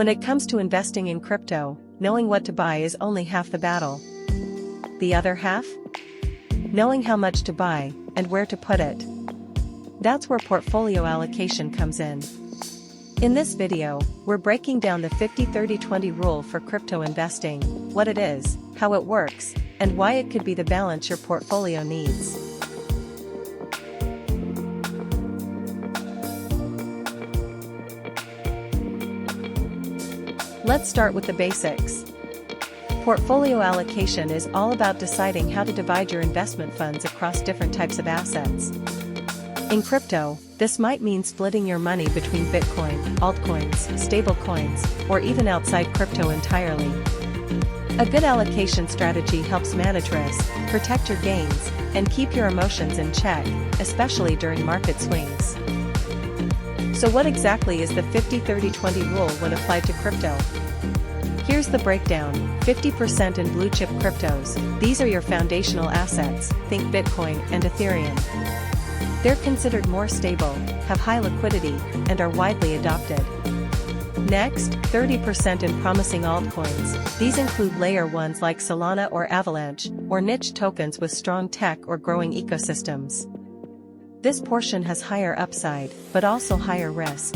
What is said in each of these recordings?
When it comes to investing in crypto, knowing what to buy is only half the battle. The other half? Knowing how much to buy, and where to put it. That's where portfolio allocation comes in. In this video, we're breaking down the 50-30-20 rule for crypto investing, what it is, how it works, and why it could be the balance your portfolio needs. Let's start with the basics. Portfolio allocation is all about deciding how to divide your investment funds across different types of assets. In crypto, this might mean splitting your money between Bitcoin, altcoins, stablecoins, or even outside crypto entirely. A good allocation strategy helps manage risk, protect your gains, and keep your emotions in check, especially during market swings. So what exactly is the 50-30-20 rule when applied to crypto? Here's the breakdown: 50% in blue-chip cryptos. These are your foundational assets, think Bitcoin and Ethereum. They're considered more stable, have high liquidity, and are widely adopted. Next, 30% in promising altcoins. These include layer ones like Solana or Avalanche, or niche tokens with strong tech or growing ecosystems. This portion has higher upside, but also higher risk.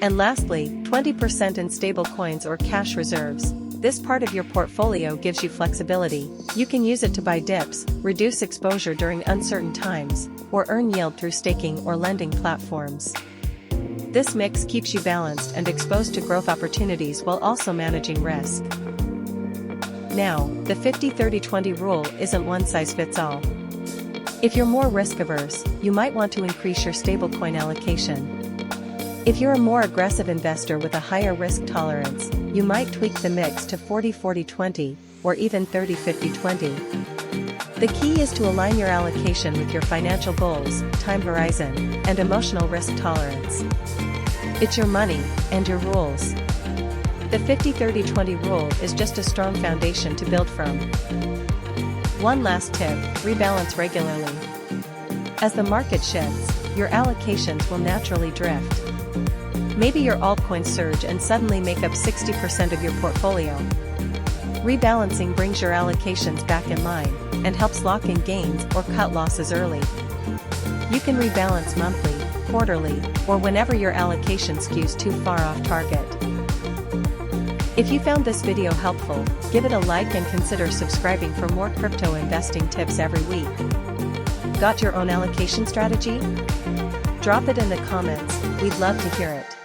And lastly, 20% in stablecoins or cash reserves. This part of your portfolio gives you flexibility. You can use it to buy dips, reduce exposure during uncertain times, or earn yield through staking or lending platforms. This mix keeps you balanced and exposed to growth opportunities while also managing risk. Now, the 50-30-20 rule isn't one size fits all. If you're more risk-averse, you might want to increase your stablecoin allocation. If you're a more aggressive investor with a higher risk tolerance, you might tweak the mix to 40-40-20, or even 30-50-20. The key is to align your allocation with your financial goals, time horizon, and emotional risk tolerance. It's your money, and your rules. The 50-30-20 rule is just a strong foundation to build from. One last tip: rebalance regularly. As the market shifts, your allocations will naturally drift. Maybe your altcoins surge and suddenly make up 60% of your portfolio. Rebalancing brings your allocations back in line, and helps lock in gains or cut losses early. You can rebalance monthly, quarterly, or whenever your allocation skews too far off target. If you found this video helpful, give it a like and consider subscribing for more crypto investing tips every week. Got your own allocation strategy? Drop it in the comments, we'd love to hear it.